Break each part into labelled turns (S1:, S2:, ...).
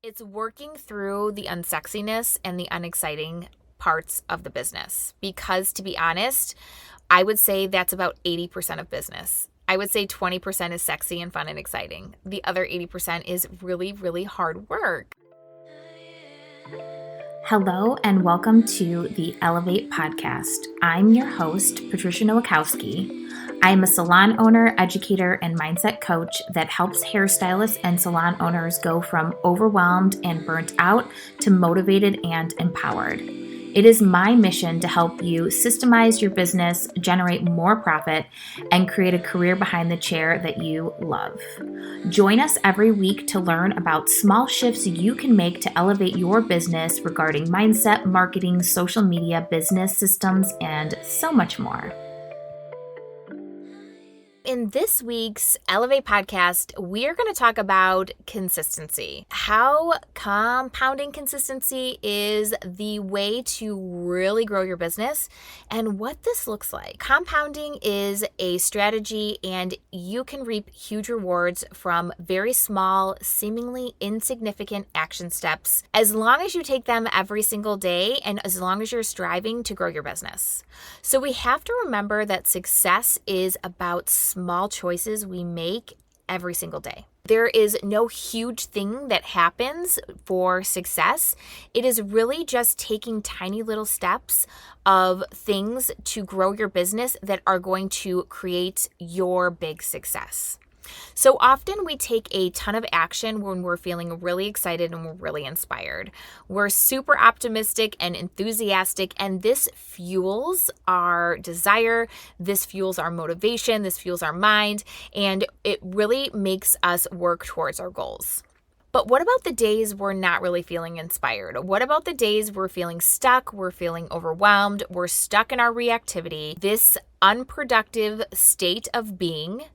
S1: It's working through the unsexiness and the unexciting parts of the business. Because to be honest, I would say that's about 80% of business. I would say 20% is sexy and fun and exciting. The other 80% is really, really hard work.
S2: Hello and welcome to the Elevate podcast. I'm your host, Patricia Nowakowski. I am a salon owner, educator, and mindset coach that helps hairstylists and salon owners go from overwhelmed and burnt out to motivated and empowered. It is my mission to help you systemize your business, generate more profit, and create a career behind the chair that you love. Join us every week to learn about small shifts you can make to elevate your business regarding mindset, marketing, social media, business systems, and so much more.
S1: In this week's Elevate podcast, we are going to talk about consistency. How compounding consistency is the way to really grow your business and what this looks like. Compounding is a strategy and you can reap huge rewards from very small, seemingly insignificant action steps as long as you take them every single day and as long as you're striving to grow your business. So we have to remember that success is about small choices we make every single day. There is no huge thing that happens for success. It is really just taking tiny little steps of things to grow your business that are going to create your big success. So often we take a ton of action when we're feeling really excited and we're really inspired. We're super optimistic and enthusiastic, and this fuels our desire, this fuels our motivation, this fuels our mind, and it really makes us work towards our goals. But what about the days we're not really feeling inspired? What about the days we're feeling stuck, we're feeling overwhelmed, we're stuck in our reactivity? This unproductive state of being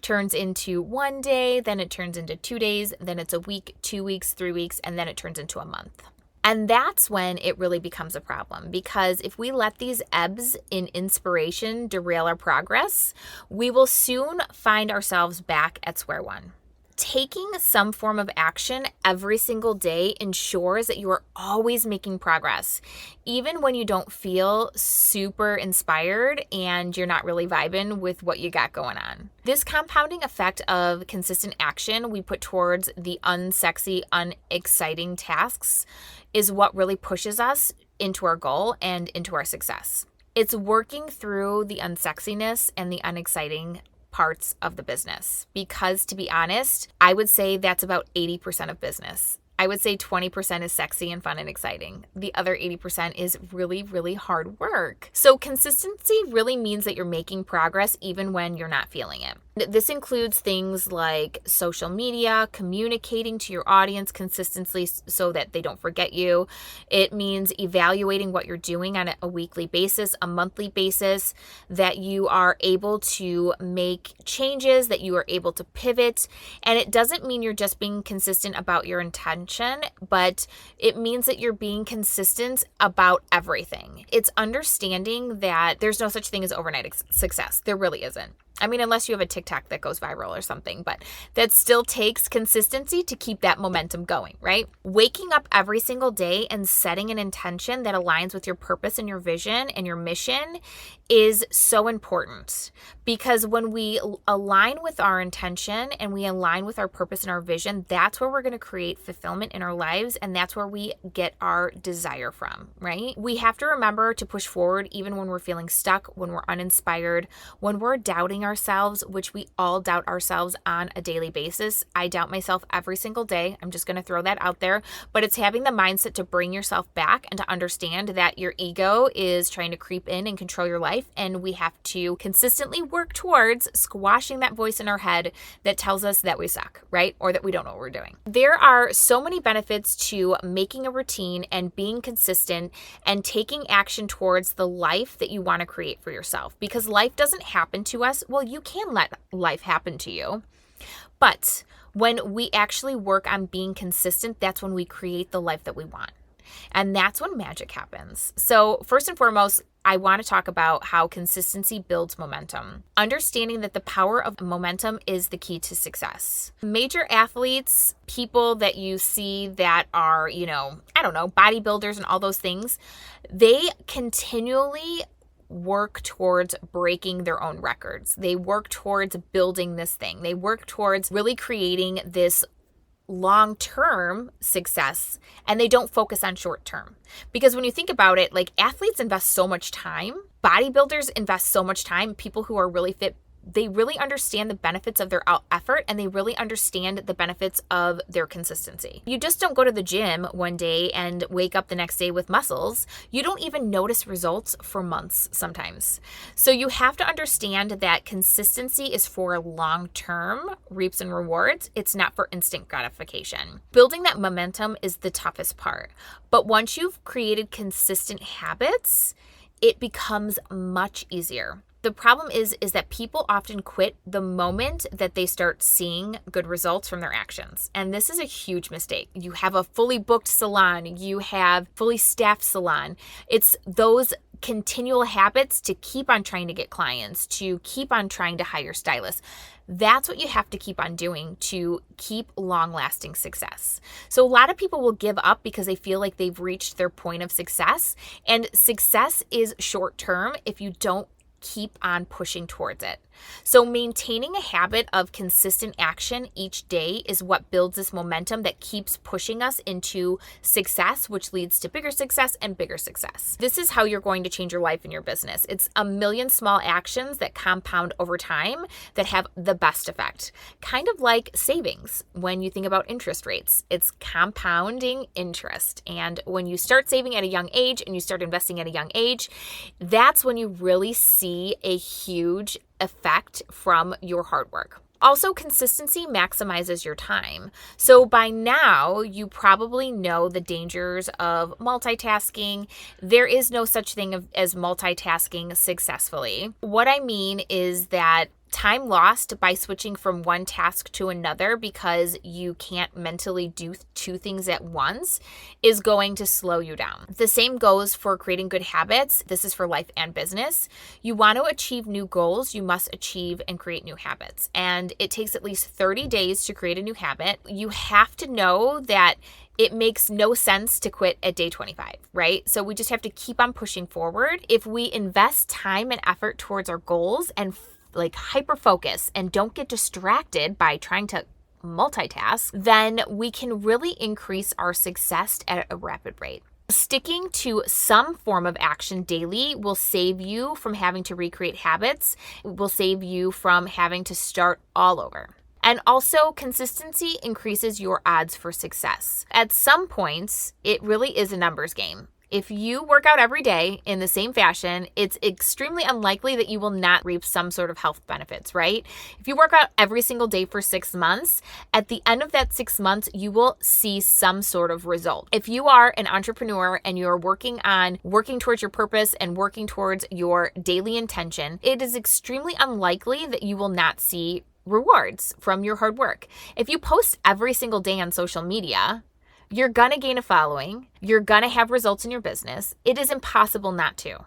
S1: turns into one day, then it turns into 2 days, then it's a week, 2 weeks, 3 weeks, and then it turns into a month. And that's when it really becomes a problem, because if we let these ebbs in inspiration derail our progress, we will soon find ourselves back at square one. Taking some form of action every single day ensures that you are always making progress, even when you don't feel super inspired and you're not really vibing with what you got going on. This compounding effect of consistent action we put towards the unsexy, unexciting tasks is what really pushes us into our goal and into our success. It's working through the unsexiness and the unexciting parts of the business. Because to be honest, I would say that's about 80% of business. I would say 20% is sexy and fun and exciting. The other 80% is really, really hard work. So consistency really means that you're making progress even when you're not feeling it. This includes things like social media, communicating to your audience consistently so that they don't forget you. It means evaluating what you're doing on a weekly basis, a monthly basis, that you are able to make changes, that you are able to pivot. And it doesn't mean you're just being consistent about your intention, but it means that you're being consistent about everything. It's understanding that there's no such thing as overnight success. There really isn't. I mean, unless you have a TikTok that goes viral or something, but that still takes consistency to keep that momentum going, right? Waking up every single day and setting an intention that aligns with your purpose and your vision and your mission is so important, because when we align with our intention and we align with our purpose and our vision, that's where we're going to create fulfillment in our lives, and that's where we get our desire from, right? We have to remember to push forward even when we're feeling stuck, when we're uninspired, when we're doubting ourselves, which we all doubt ourselves on a daily basis. I doubt myself every single day. I'm just going to throw that out there, but it's having the mindset to bring yourself back and to understand that your ego is trying to creep in and control your life. And we have to consistently work towards squashing that voice in our head that tells us that we suck, right? Or that we don't know what we're doing. There are so many benefits to making a routine and being consistent and taking action towards the life that you want to create for yourself, because life doesn't happen to us. Well, you can let life happen to you. But when we actually work on being consistent, that's when we create the life that we want. And that's when magic happens. So first and foremost, I want to talk about how consistency builds momentum. Understanding that the power of momentum is the key to success. Major athletes, people that you see that are, bodybuilders and all those things, they continually work towards breaking their own records. They work towards building this thing. They work towards really creating this long-term success, and they don't focus on short-term. Because when you think about it, like, athletes invest so much time, bodybuilders invest so much time, people who are really fit, they really understand the benefits of their effort, and they really understand the benefits of their consistency. You just don't go to the gym one day and wake up the next day with muscles. You don't even notice results for months sometimes. So you have to understand that consistency is for long-term reaps and rewards. It's not for instant gratification. Building that momentum is the toughest part. But once you've created consistent habits, it becomes much easier. The problem is that people often quit the moment that they start seeing good results from their actions. And this is a huge mistake. You have a fully booked salon, you have fully staffed salon. It's those continual habits to keep on trying to get clients, to keep on trying to hire stylists. That's what you have to keep on doing to keep long-lasting success. So a lot of people will give up because they feel like they've reached their point of success. And success is short-term if you don't keep on pushing towards it. So maintaining a habit of consistent action each day is what builds this momentum that keeps pushing us into success, which leads to bigger success and bigger success. This is how you're going to change your life and your business. It's a million small actions that compound over time that have the best effect. Kind of like savings. When you think about interest rates, it's compounding interest. And when you start saving at a young age and you start investing at a young age, that's when you really see a huge effect from your hard work. Also, consistency maximizes your time. So by now, you probably know the dangers of multitasking. There is no such thing as multitasking successfully. What I mean is that time lost by switching from one task to another because you can't mentally do two things at once is going to slow you down. The same goes for creating good habits. This is for life and business. You want to achieve new goals, you must achieve and create new habits. And it takes at least 30 days to create a new habit. You have to know that it makes no sense to quit at day 25, right? So we just have to keep on pushing forward. If we invest time and effort towards our goals and hyper focus and don't get distracted by trying to multitask, then we can really increase our success at a rapid rate. Sticking to some form of action daily will save you from having to recreate habits, will save you from having to start all over. And also, consistency increases your odds for success. At some points, it really is a numbers game. If you work out every day in the same fashion, it's extremely unlikely that you will not reap some sort of health benefits, right? If you work out every single day for 6 months, at the end of that 6 months, you will see some sort of result. If you are an entrepreneur and you're working towards your purpose and working towards your daily intention, it is extremely unlikely that you will not see rewards from your hard work. If you post every single day on social media, you're going to gain a following. You're going to have results in your business. It is impossible not to.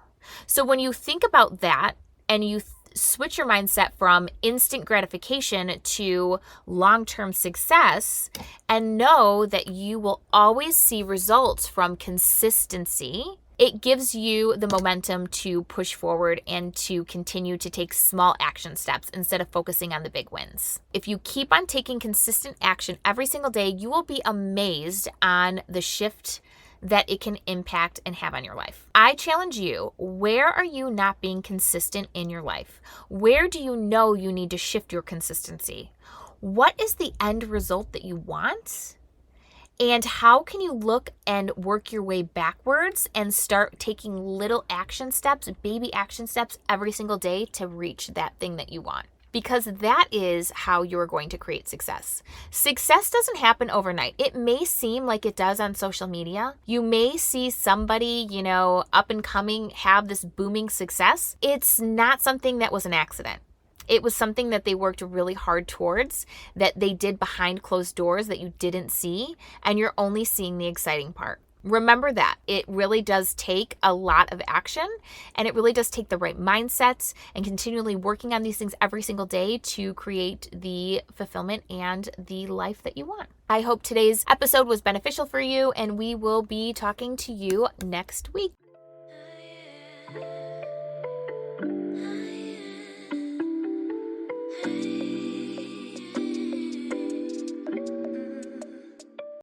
S1: So when you think about that and you switch your mindset from instant gratification to long-term success and know that you will always see results from consistency, it gives you the momentum to push forward and to continue to take small action steps instead of focusing on the big wins. If you keep on taking consistent action every single day, you will be amazed on the shift that it can impact and have on your life. I challenge you, where are you not being consistent in your life? Where do you know you need to shift your consistency? What is the end result that you want? And how can you look and work your way backwards and start taking little action steps, baby action steps every single day to reach that thing that you want? Because that is how you're going to create success. Success doesn't happen overnight. It may seem like it does on social media. You may see somebody, up and coming have this booming success. It's not something that was an accident. It was something that they worked really hard towards, that they did behind closed doors that you didn't see, and you're only seeing the exciting part. remember that it really does take a lot of action, and it really does take the right mindsets and continually working on these things every single day to create the fulfillment and the life that you want. I hope today's episode was beneficial for you, and we will be talking to you next week.